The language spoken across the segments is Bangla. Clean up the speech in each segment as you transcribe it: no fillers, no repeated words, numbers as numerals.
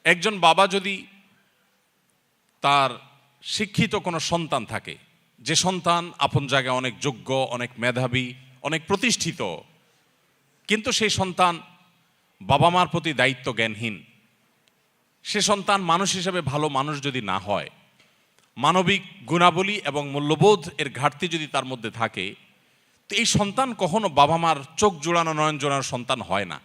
একজন বাবা যদি তার শিক্ষিত কোনো সন্তান থাকে, যে সন্তান আপন জায়গায় অনেক যোগ্য, অনেক মেধাবী, অনেক প্রতিষ্ঠিত, কিন্তু সেই সন্তান বাবা মার প্রতি দায়িত্ব জ্ঞানহীন, সে সন্তান মানুষ হিসেবে ভালো মানুষ যদি না হয়, মানবিক গুণাবলী এবং মূল্যবোধ এর ঘাটতি যদি তার মধ্যে থাকে, তো এই সন্তান কখনো বাবা মার চোখ জোড়ানো, নয়ন জোড়ানোর সন্তান হয় না।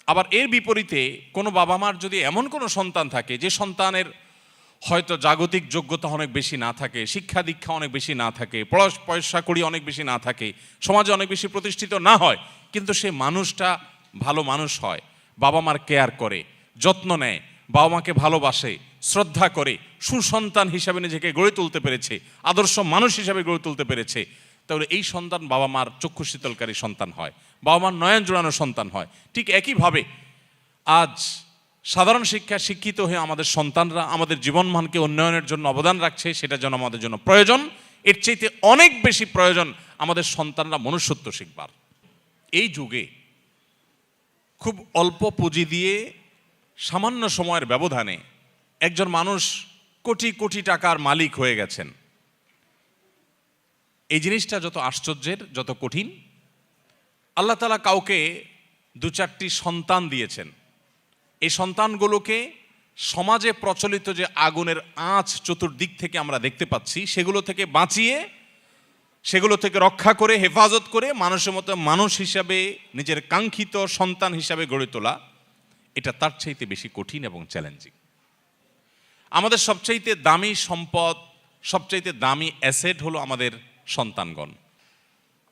আবার এর বিপরীতে কোনো বাবা মার যদি এমন কোনো সন্তান থাকে যে সন্তানের হয়তো জাগতিক যোগ্যতা অনেক বেশি না থাকে, শিক্ষা দীক্ষা অনেক বেশি না থাকে, পয়সা কড়ি অনেক বেশি না থাকে, সমাজে অনেক বেশি প্রতিষ্ঠিত না হয়, কিন্তু সে মানুষটা ভালো মানুষ হয়, বাবা মার কেয়ার করে, যত্ন নেয়, বাবা মাকে ভালোবাসে, শ্রদ্ধা করে, সুসন্তান হিসাবে নিজেকে গড়ে তুলতে পেরেছে, আদর্শ মানুষ হিসাবে গড়ে তুলতে পেরেছে, তাহলে এই সন্তান বাবা মার চক্ষু শীতলকারী সন্তান হয়, বাবা মার নয়ন জোড়ানো সন্তান হয়। ঠিক একইভাবে আজ সাধারণ শিক্ষায় শিক্ষিত হয়ে আমাদের সন্তানরা আমাদের জীবনমানকে উন্নয়নের জন্য অবদান রাখছে, সেটা যেন আমাদের জন্য প্রয়োজন। এর চাইতে অনেক বেশি প্রয়োজন আমাদের সন্তানরা মনুষ্যত্ব শিখবার। এই যুগে খুব অল্প পুঁজি দিয়ে সামান্য সময়ের ব্যবধানে একজন মানুষ কোটি কোটি টাকার মালিক হয়ে গেছেন। এই জিনিসটা যত আশ্চর্যের, যত কঠিন। আল্লাহ তাআলা কাউকে দু চারটি সন্তান দিয়েছেন, এই সন্তানগুলোকে সমাজে প্রচলিত যে আগুনের আঁচ চতুর্দিক থেকে আমরা দেখতে পাচ্ছি, সেগুলো থেকে বাঁচিয়ে, সেগুলো থেকে রক্ষা করে, হেফাজত করে মানুষের মতো মানুষ হিসাবে, নিজের কাঙ্ক্ষিত সন্তান হিসাবে গড়ে তোলা, এটা তার চাইতে বেশি কঠিন এবং চ্যালেঞ্জিং। আমাদের সবচাইতে দামি সম্পদ, সবচাইতে দামি অ্যাসেট হলো আমাদের সন্তানগণ।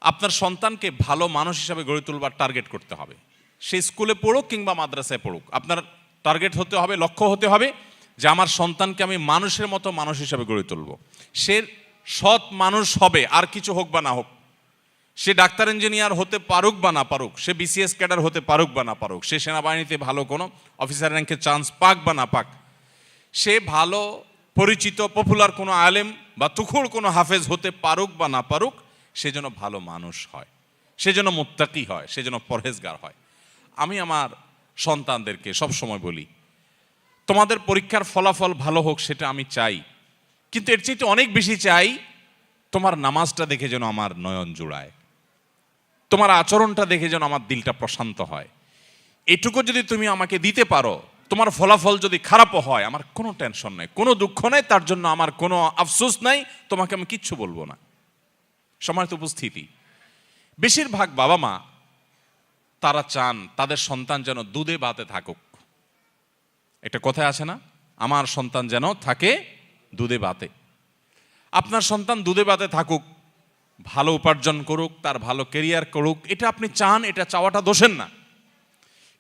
আপনার সন্তানকে ভালো মানুষ হিসাবে গড়ে তুলবার টার্গেট করতে হবে। সে স্কুলে পড়ুক কিংবা মাদ্রাসায় পড়ুক, আপনার টার্গেট হতে হবে, লক্ষ্য হতে হবে যে আমার সন্তানকে আমি মানুষের মতো মানুষ হিসাবে গড়ে তুলব। সে সৎ মানুষ হবে, আর কিছু হোক বা না হোক। সে ডাক্তার ইঞ্জিনিয়ার হতে পারুক বা না পারুক, সে বিসিএস ক্যাডার হতে পারুক বা না পারুক, সে সেনাবাহিনীতে ভালো কোনো অফিসার র্যাঙ্কে চান্স পাক বা না পাক, সে ভালো পরিচিত পপুলার কোনো আলেম বা তুখুর কোনো হাফেজ হতে পারুক বা না পারুক, সে যেন ভালো মানুষ হয়, সে যেন মুত্তাকি হয়, সে যেন পরহেজগার হয়। আমি আমার সন্তানদেরকে সবসময় বলি, তোমাদের পরীক্ষার ফলাফল ভালো হোক সেটা আমি চাই, কিন্তু এর চাইতে অনেক বেশি চাই তোমার নামাজটা দেখে যেন আমার নয়ন জোড়ায়, তোমার আচরণটা দেখে যেন আমার দিলটা প্রশান্ত হয়। এটুকু যদি তুমি আমাকে দিতে পারো, তোমার ফলাফল যদি খারাপও হয়, আমার কোনো টেনশন নাই, কোনো দুঃখ নাই, তার জন্য আমার কোনো আফসোস নাই, তোমাকে আমি কিচ্ছু বলবো না। সম্মানিত উপস্থিতি, বেশিরভাগ বাবা মা তারা চান তাদের সন্তান যেন দুধে ভাতে থাকুক। একটা কথা আছে না, আমার সন্তান যেন থাকে দুধে ভাতে। আপনার সন্তান দুধে ভাতে থাকুক, ভালো উপার্জন করুক, তার ভালো কেরিয়ার করুক, এটা আপনি চান, এটা চাওয়াটা দোষের না।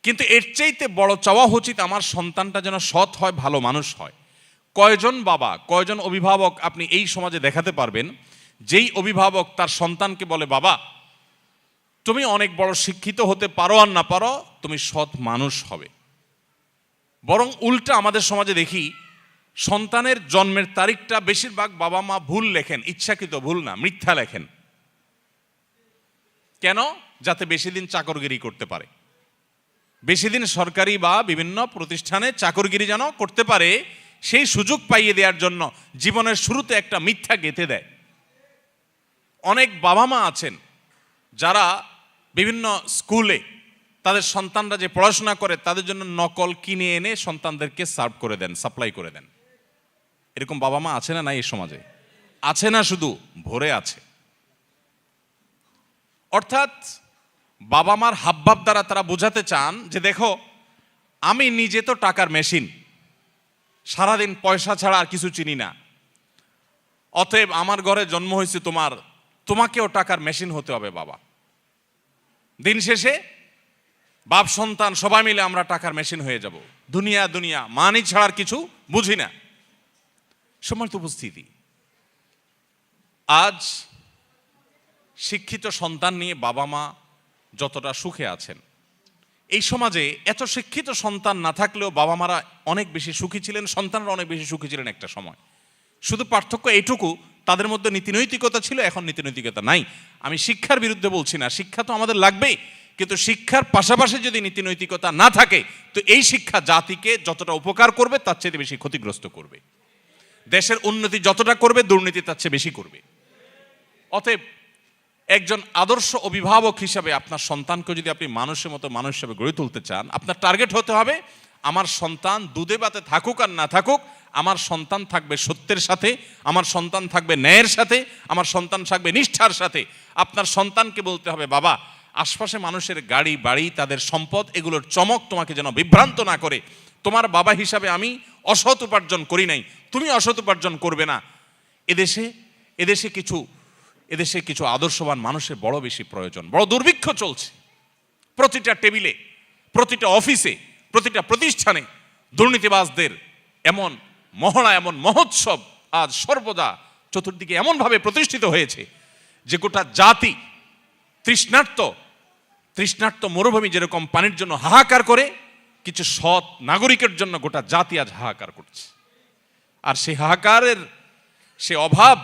কিন্তু এর চাইতে বড় চাওয়া উচিত আমার সন্তানটা যেন সৎ হয়, ভালো মানুষ হয়। কয়জন বাবা, কয়জন অভিভাবক আপনি এই সমাজে দেখাতে পারবেন যেই অভিভাবক তার সন্তানকে বলে, বাবা তুমি অনেক বড় শিক্ষিত হতে পারো আর না পারো, তুমি সৎ মানুষ হবে? বরং উল্টা আমাদের সমাজে দেখি, সন্তানের জন্মের তারিখটা বেশিরভাগ বাবা মা ভুল লেখেন, ইচ্ছাকৃত ভুল না, মিথ্যা লেখেন। কেন? যাতে বেশি দিন চাকরগিরি করতে পারে, বেশি দিন সরকারি বা বিভিন্ন প্রতিষ্ঠানে চাকরগিরি যেন করতে পারে, সেই সুযোগ পাইয়ে দেওয়ার জন্য জীবনের শুরুতে একটা মিথ্যা গেঁথে দেয়। অনেক বাবা মা আছেন যারা বিভিন্ন স্কুলে তাদের সন্তানরা যে পড়াশোনা করে তাদের জন্য নকল কিনে এনে সন্তানদেরকে সার্ভ করে দেন, সাপ্লাই করে দেন। এরকম বাবা মা আছে না? নাই এই সমাজে আছে না, শুধু ভরে আছে। অর্থাৎ বাবা মার হাবভাব দ্বারা তারা বোঝাতে চান যে দেখো, আমি নিজে তো টাকার মেশিন, সারাদিন পয়সা ছাড়া আর কিছু চিনি না, অতএব আমার ঘরে জন্ম হয়েছে তোমাকেও টাকার মেশিন হতে হবে বাবা। দিন শেষে বাপ সন্তান সবাই মিলে আমরা টাকার মেশিন হয়ে যাব, দুনিয়া দুনিয়া মানি ছাড়ার কিছু বুঝি না। সম্মানিত উপস্থিতি, আজ শিক্ষিত সন্তান নিয়ে বাবা মা যতটা সুখে আছেন, এই সমাজে এত শিক্ষিত সন্তান না থাকলেও বাবা মারা অনেক বেশি সুখী ছিলেন, সন্তানরা অনেক বেশি সুখী ছিলেন একটা সময়। শুধু পার্থক্য এইটুকু, তাদের মধ্যে নীতিনৈতিকতা ছিল, এখন নীতিনৈতিকতা নাই। আমি শিক্ষার বিরুদ্ধে বলছি না, শিক্ষা তো আমাদের লাগবেই, কিন্তু শিক্ষার পাশাপাশি যদি নীতি নৈতিকতা না থাকে তো এই শিক্ষা জাতিকে যতটা উপকার করবে তার চেয়ে বেশি ক্ষতিগ্রস্ত করবে। দেশের উন্নতি যতটা করবে দুর্নীতি তার চেয়ে বেশি করবে। অতএব একজন আদর্শ অভিভাবক হিসাবে আপনার সন্তানকে যদি আপনি মানুষের মতো মানুষ হিসেবে গড়ে তুলতে চান, আপনার টার্গেট হতে হবে আমার সন্তান দুধে ভাতে থাকুক আর না থাকুক, আমার সন্তান থাকবে সত্যের সাথে, আমার সন্তান থাকবে ন্যায়ের সাথে, আমার সন্তান থাকবে নিষ্ঠার সাথে। আপনার সন্তানকে বলতে হবে, বাবা আশপাশে মানুষের গাড়ি বাড়ি তাদের সম্পদ এগুলোর চমক তোমাকে যেন বিভ্রান্ত না করে। তোমার বাবা হিসাবে আমি অসৎ উপার্জন করি নাই, তুমি অসৎ উপার্জন করবে না। এদেশে কিছু আদর্শবান মানুষের বড় বেশি প্রয়োজন। বড় দুর্ভিক্ষ চলছে। প্রতিটা টেবিলে, প্রতিটা অফিসে, প্রতিটা প্রতিষ্ঠানে দুর্নীতিবাজদের এমন মহড়া, এমন মহোৎসব আজ সর্বদা চতুর্দিকে এমনভাবে প্রতিষ্ঠিত হয়েছে যে গোটা জাতি তৃষ্ণার্ত মরুভূমি যেরকম পানির জন্য হাহাকার করে, কিছু সৎ নাগরিকের জন্য গোটা জাতি আজ হাহাকার করছে। আর সেই হাহাকারের সে অভাব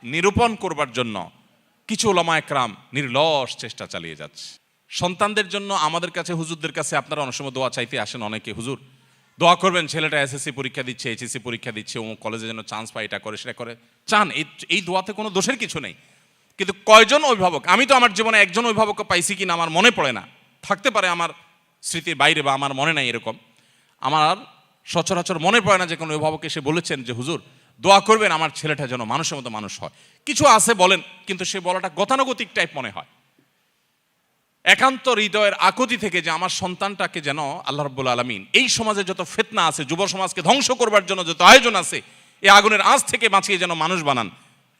নিরূপণ করবার জন্য কিছু ওলামা একরাম নির্লস চেষ্টা চালিয়ে যাচ্ছে। সন্তানদের জন্য আমাদের কাছে, হুজুরদের কাছে আপনারা অনেক সময় দোয়া চাইতে আসেন অনেকে, হুজুর দোয়া করবেন ছেলেটা এসএসসি পরীক্ষা দিচ্ছে, এইচএসসি পরীক্ষা দিচ্ছে, ও কলেজে যেন চান্স পায়, এটা করে সেটা করে চান। এই দোয়াতে কোনো দোষের কিছু নেই। কিন্তু কয়জন অভিভাবক, আমি তো আমার জীবনে একজন অভিভাবককে পাইছি কিনা আমার মনে পড়ে না, থাকতে পারে আমার স্মৃতির বাইরে বা আমার মনে নাই, এরকম আমার সচরাচর মনে পড়ে না যে কোনো অভিভাবক এসে বলেছেন যে হুজুর দোয়া করবেন আমার ছেলেটা যেন মানুষের মতো মানুষ হয়। কিছু আছে বলেন, কিন্তু সে বলাটা গতানুগতিক টাইপ মনে হয়। একান্ত হৃদয়ের আকুতি থেকে যে আমার সন্তানটাকে যেন আল্লাহ রাব্বুল আলামিন এই সমাজে যত ফিতনা আছে, যুব সমাজকে ধ্বংস করবার জন্য যত আয়োজন আছে, এই আগুনের আঁচ থেকে বাঁচিয়ে যেন মানুষ বানান।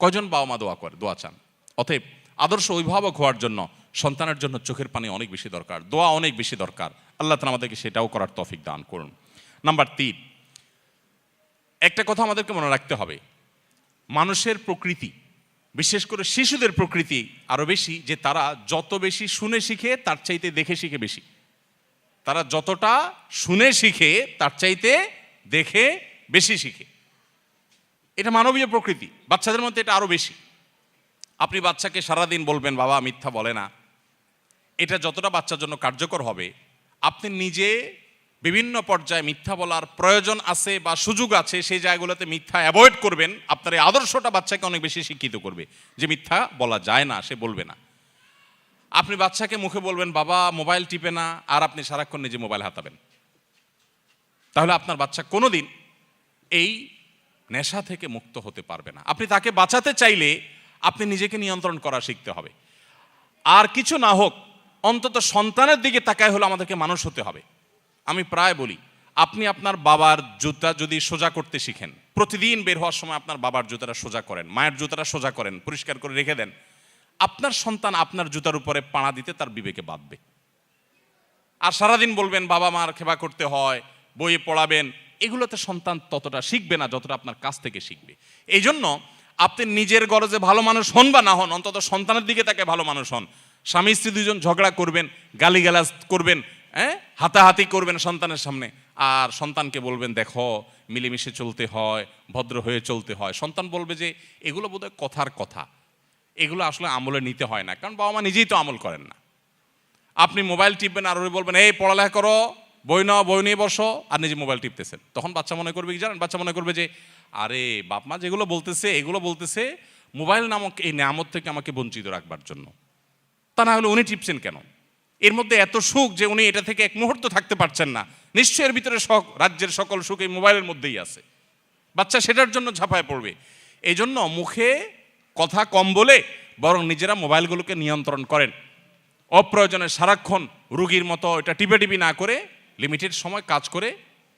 কয়জন বাবা মা দোয়া চান? অতএব আদর্শ অভিভাবক হওয়ার জন্য সন্তানের জন্য চোখের পানি অনেক বেশি দরকার, দোয়া অনেক বেশি দরকার। আল্লাহ তাআলা আমাদেরকে সেটাও করার তৌফিক দান করুন। নাম্বার 3, একটা কথা আমাদেরকে মনে রাখতে হবে, মানুষের প্রকৃতি, বিশেষ করে শিশুদের প্রকৃতি আরো বেশি যে তারা যত বেশি শুনে শিখে তার চাইতে দেখে শিখে বেশি। তারা যতটা শুনে শিখে তার চাইতে দেখে বেশি শিখে। এটা মানবীয় প্রকৃতি, বাচ্চাদের মধ্যে এটা আরো বেশি। আপনি বাচ্চাকে সারাদিন বলবেন বাবা মিথ্যা বলে না, এটা যতটা বাচ্চার জন্য কার্যকর হবে, আপনি নিজে বিভিন্ন পর্যায়ে মিথ্যা বলার প্রয়োজন আছে বা সুযোগ আছে সেই জায়গাগুলোতে মিথ্যা অ্যাভয়েড করবেন। আপনার এই আদর্শটা বাচ্চাকে অনেক বেশি শিক্ষিত করবে যে মিথ্যা বলা যায় না, সে বলবে না। আপনি বাচ্চাকে মুখে বলবেন বাবা মোবাইল টিপে না, আর আপনি সারাক্ষণ নিজে মোবাইল হাতাবেন, তাহলে আপনার বাচ্চা কোনোদিন এই নেশা থেকে মুক্ত হতে পারবে না। আপনি তাকে বাঁচাতে চাইলে আপনি নিজেকে নিয়ন্ত্রণ করা শিখতে হবে। আর কিছু না হোক অন্তত সন্তানের দিকে তাকায় হলো আমাদেরকে মানুষ হতে হবে। আমি প্রায় বলি, আপনি আপনার বাবার জুতা যদি সোজা করতে শিখেন, প্রতিদিন বের হওয়ার সময় আপনার বাবার জুতাটা সোজা করেন, মায়ের জুতাটা সোজা করেন, পরিষ্কার করে রেখে দেন, আপনার সন্তান আপনার জুতার উপরে পাড়া দিতে তার বিবেকে বাঁধবে। আর সারাদিন বলবেন বাবা মার সেবা করতে হয়, বইয়ে পড়াবেন, এগুলোতে সন্তান ততটা শিখবে না যতটা আপনার কাছ থেকে শিখবে। এই জন্য আপনি নিজের গরজে ভালো মানুষ হন বা না হন, অন্তত সন্তানের দিকে তাকে ভালো মানুষ হন। স্বামী স্ত্রী দুজন ঝগড়া করবেন, গালিগালাজ করবেন, হাতাহাতি করবেন সন্তানের সামনে, আর সন্তানকে বলবেন দেখো মিলেমিশে চলতে হয়, ভদ্র হয়ে চলতে হয়। সন্তান বলবে যে এগুলো বোধহয় কথার কথা, এগুলো আসলে আমলে নিতে হয় না, কারণ বাবা মা নিজেই তো আমল করেন না। আপনি মোবাইল টিপবেন আর ওই বলবেন এই পড়ালেখা করো, বই নাও, বই নিয়ে বসো, আর নিজে মোবাইল টিপতেছেন। তখন বাচ্চা মনে করবে কি জানেন? বাচ্চা মনে করবে যে আরে বাপ মা যেগুলো বলতেছে এগুলো বলতেছে মোবাইল নামক এই নিয়ামত থেকে আমাকে বঞ্চিত রাখবার জন্য। তা না হলে উনি টিপছেন কেন? এর মধ্যে এত সুখ যে উনি এটা থেকে এক মুহূর্ত থাকতে পারছেন না। নিশ্চয়ই এর ভিতরে রাজ্যের সকল সুখ এই মোবাইলের মধ্যেই আছে। বাচ্চা সেটার জন্য ঝাঁপায় পড়বে। এই জন্য মুখে কথা কম বলে বরং নিজেরা মোবাইলগুলোকে নিয়ন্ত্রণ করেন। অপ্রয়োজনে সারাক্ষণ রুগীর মতো এটা টিপি না করে লিমিটেড সময় কাজ করে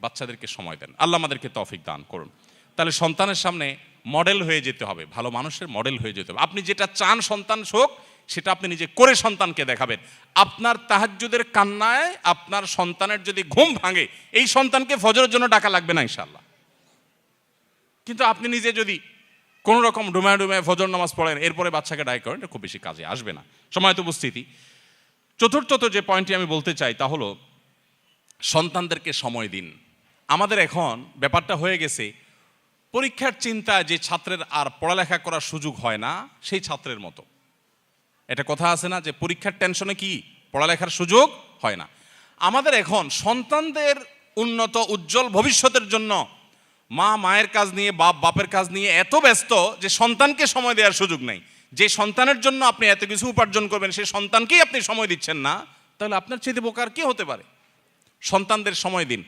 বাচ্চাদেরকে সময় দেন। আল্লাহ আমাদেরকে তৌফিক দান করুন। তাহলে সন্তানের সামনে মডেল হয়ে যেতে হবে, ভালো মানুষের মডেল হয়ে যেতে হবে। আপনি যেটা চান সন্তান হোক সেটা আপনি নিজে করে সন্তানকে দেখাবেন। আপনার তাহাজ্জুদের কান্নায় আপনার সন্তানের যদি ঘুম ভাঙে, এই সন্তানকে ফজরের জন্য ডাকা লাগবে না ইনশাআল্লাহ। কিন্তু আপনি নিজে যদি কোনো রকম ডুমায় ফজর নামাজ পড়েন, এরপরে বাচ্চাকে ডাক করেন, এটা খুব বেশি কাজে আসবে না। সময়ত উপস্থিতি, চতুর্থত যে পয়েন্টটি আমি বলতে চাই তা হলো সন্তানদেরকে সময় দিন। আমাদের এখন ব্যাপারটা হয়ে গেছে পরীক্ষার চিন্তায় যে ছাত্রের আর পড়ালেখা করার সুযোগ হয় না সেই ছাত্রের মতো। এটা কথা আছে না যে পরীক্ষার টেনশনে কি পড়ালেখার সুযোগ হয় না। আমাদের এখন সন্তানদের উন্নত উজ্জ্বল ভবিষ্যতের জন্য মা মায়ের কাজ নিয়ে, বাপ বাপের কাজ নিয়ে এত ব্যস্ত যে সন্তানকে সময় দেওয়ার সুযোগ নেই। যে সন্তানের জন্য আপনি এত কিছু উপার্জন করবেন, সেই সন্তানকেই আপনি সময় দিচ্ছেন না, তাহলে আপনার চেয়ে বোকার কি হতে পারে? সন্তানদের সময় দিন।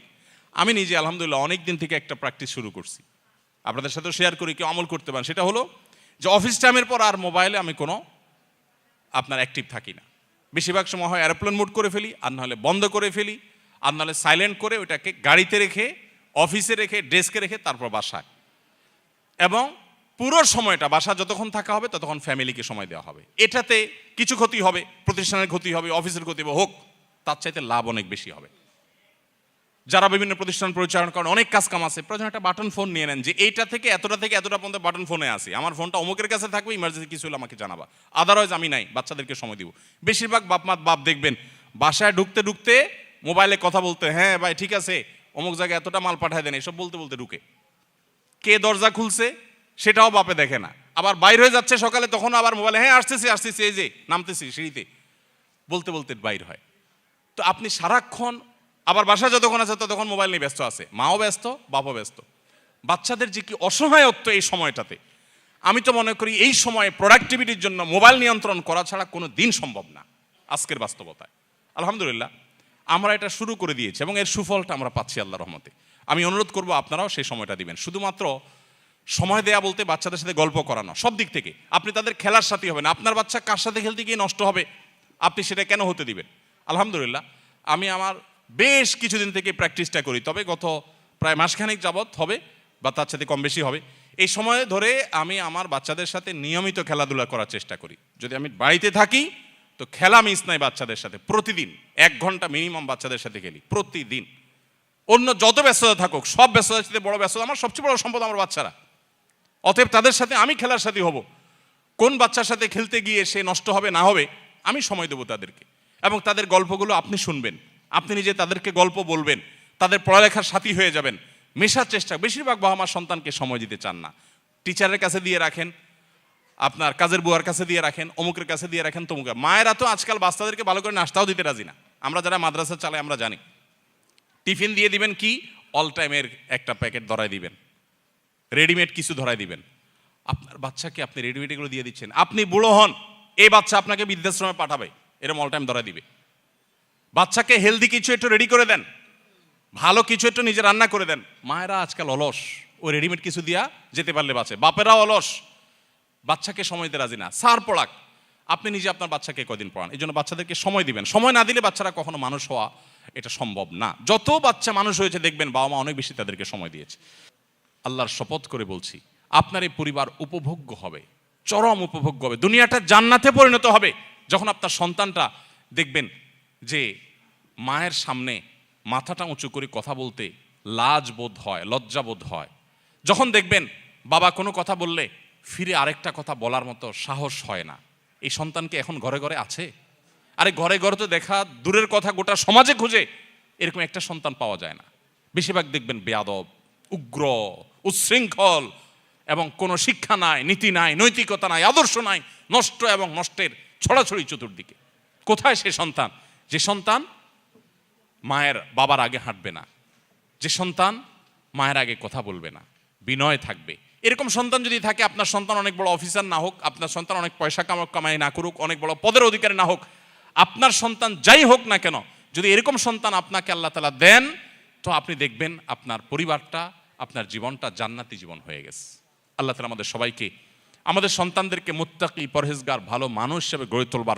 আমি নিজে আলহামদুলিল্লাহ অনেক দিন থেকে একটা প্র্যাকটিস শুরু করছি, আপনাদের সাথেও শেয়ার করি, কেউ আমল করতে পারেন। সেটা হলো যে অফিস টাইমের পর আর মোবাইলে আমি কোনো অ্যাক্টিভ থাকি না। বেশিরভাগ সময় হয় এরোপ্লেন মোড করে ফেলি, আর নাহলে বন্ধ করে ফেলি, আর নাহলে সাইলেন্ট করে ওইটাকে গাড়িতে রেখে, অফিসে রেখে, ডেস্কে রেখে তারপর বাসায়। এবং পুরো সময়টা বাসা যতক্ষণ থাকা হবে ততক্ষণ ফ্যামিলিকে সময় দেওয়া হবে। এটাতে কিছু ক্ষতি হবে, প্রতিষ্ঠানের ক্ষতি হবে, অফিসের ক্ষতি হবে, হোক, তার চাইতে লাভ অনেক বেশি হবে। যারা বিভিন্ন প্রতিষ্ঠান পরিচালনা করেন, অনেক কাজ কাম আছে, প্রয়োজন একটা বাটন ফোন নিয়ে নেন, যে এইটা থেকে এতটা পর্যন্ত বাটন ফোনে আসি, আমার ফোনটা অমুকের কাছে থাকবে, ইমার্জেন্সি কিছু হলে আমাকে জানাবা, আদারওয়াইজ আমি নাই, বাচ্চাদেরকে সময় দিব। বেশিরভাগ বাপ দেখবেন বাসায় ঢুকতে ঢুকতে মোবাইলে কথা বলতে, হ্যাঁ ভাই ঠিক আছে অমুক জায়গায় এতটা মাল পাঠায় দেন, এসব বলতে বলতে ঢুকে। কে দরজা খুলছে সেটাও বাপে দেখে না, আবার বাইর হয়ে যাচ্ছে সকালে, তখন আবার মোবাইলে, হ্যাঁ আসতেছি এই যে নামতেছি সিঁড়িতে, বলতে বলতে বাইর হয়। তো আপনি সারাক্ষণ, আবার বাসা যতক্ষণ আছে ততক্ষণ মোবাইল নিয়ে ব্যস্ত আছে, মাও ব্যস্ত, বাপও ব্যস্ত। বাচ্চাদের যে কি অসহায়ত্ব এই সময়টাতে, আমি তো মনে করি এই সময়ে প্রোডাক্টিভিটির জন্য মোবাইল নিয়ন্ত্রণ করা ছাড়া কোনো দিন সম্ভব না আজকের বাস্তবতায়। আলহামদুলিল্লাহ আমরা এটা শুরু করে দিয়েছি এবং এর সুফলটা আমরা পাচ্ছি আল্লাহর রহমতে। আমি অনুরোধ করব আপনারাও সেই সময়টা দিবেন। শুধুমাত্র সময় দেয়া বলতে বাচ্চাদের সাথে গল্প করানো, সব দিক থেকে আপনি তাদের খেলার সাথী হবেন। আপনার বাচ্চা কার সাথে খেলতে গিয়ে নষ্ট হবে, আপনি সেটা কেন হতে দিবেন? আলহামদুলিল্লাহ আমি আমার বেশ কিছুদিন থেকে প্র্যাকটিসটা করি, তবে গত প্রায় মাসখানেক যাবৎ হবে বা তার সাথে কম বেশি হবে। এই সময় ধরে আমি আমার বাচ্চাদের সাথে নিয়মিত খেলাধুলা করার চেষ্টা করি। যদি আমি বাড়িতে থাকি তো খেলা মিস নাই বাচ্চাদের সাথে, প্রতিদিন 1 ঘন্টা মিনিমাম বাচ্চাদের সাথে খেলি প্রতিদিন। অন্য যত ব্যস্ততা থাকুক, সব ব্যস্ততার সাথে বড় ব্যস্ততা, আমার সবচেয়ে বড় সম্পদ আমার বাচ্চারা। অতএব তাদের সাথে আমি খেলার সাথী হব। কোন বাচ্চার সাথে খেলতে গিয়ে সে নষ্ট হবে না হবে, আমি সময় দেবো তাদেরকে, এবং তাদের গল্পগুলো আপনি শুনবেন, আপনি নিজে তাদেরকে গল্প বলবেন, তাদের পড়ালেখার সাথী হয়ে যাবেন, মেশার চেষ্টা। বেশিরভাগ বাবা মা সন্তানকে সময় দিতে চান না, টিচারের কাছে দিয়ে রাখেন, আপনার কাজের বুয়ার কাছে দিয়ে রাখেন, অমুকের কাছে দিয়ে রাখেন, তমুকের। মায়েরা তো আজকাল বাচ্চাদেরকে ভালো করে নাস্তাও দিতে রাজি না। আমরা যারা মাদ্রাসা চালাই আমরা জানি, টিফিন দিয়ে দিবেন কি, অল টাইমের একটা প্যাকেট ধরায় দিবেন, রেডিমেড কিছু ধরায় দিবেন। আপনার বাচ্চাকে আপনি রেডিমেড এগুলো দিয়ে দিচ্ছেন, আপনি বুড়ো হন, এই বাচ্চা আপনাকে বৃদ্ধাশ্রমে পাঠাবে, এরকম অল টাইম ধরায় দিবে। বাচ্চাকে হেলদি কিছু একটু রেডি করে দেন, ভালো কিছু একটু নিজে রান্না করে দেন। মায়েরা আজকাল অলস, ওই রেডিমেড কিছু দিয়া যেতে পারলে বাঁচে। বাপেরাও অলস, বাচ্চাকে সময় দিতে রাজি না। সার পড়াক, আপনি নিজে আপনার বাচ্চাকে কদিন পড়ান। এই জন্য বাচ্চাদেরকে সময় দিবেন। সময় না দিলে বাচ্চারা কখনো মানুষ হওয়া এটা সম্ভব না। যত বাচ্চা মানুষ হয়েছে দেখবেন বাবা মা অনেক বেশি তাদেরকে সময় দিয়েছে। আল্লাহর শপথ করে বলছি, আপনার এই পরিবার উপভোগ্য হবে, চরম উপভোগ্য হবে, দুনিয়াটা জান্নাতে পরিণত হবে যখন আপনার সন্তানটা দেখবেন যে মায়ের সামনে মাথাটা উঁচু করে কথা বলতে লাজ বোধ হয়, লজ্জা বোধ হয়। যখন দেখবেন বাবা কোনো কথা বললে ফিরে আরেকটা কথা বলার মতো সাহস হয় না। এই সন্তানকে এখন ঘরে ঘরে আছে? আরে ঘরে ঘরে তো দেখা দূরের কথা, গোটা সমাজে খুঁজে এরকম একটা সন্তান পাওয়া যায় না। বেশিরভাগ দেখবেন বেয়াদব, উগ্র, উচ্ছৃঙ্খল, এবং কোনো শিক্ষা নাই, নীতি নাই, নৈতিকতা নাই, আদর্শ নাই, নষ্ট এবং নষ্টের ছড়াছড়ি চতুর্দিকে। কোথায় সে সন্তান? যে সন্তান মায়ের বাবার আগে হাঁটবে না, যে সন্তান মায়ের আগে কথা বলবে না, বিনয় থাকবে। এরকম সন্তান যদি থাকে, আপনার সন্তান অনেক বড় অফিসার না হোক, আপনার সন্তান অনেক পয়সা কামাই না করুক, অনেক বড় পদের অধিকারী না হোক, আপনার সন্তান যাই হোক না কেন, যদি এরকম সন্তান আপনাকে আল্লাহ তাআলা দেন, তো আপনি দেখবেন আপনার পরিবারটা, আপনার জীবনটা জান্নাতি জীবন হয়ে গেছে। আল্লাহ তাআলা আমাদের সবাইকে, আমাদের সন্তানদেরকে মুত্তাকি, পরহেজগার, ভালো মানুষ হিসেবে গড়ে তোলবার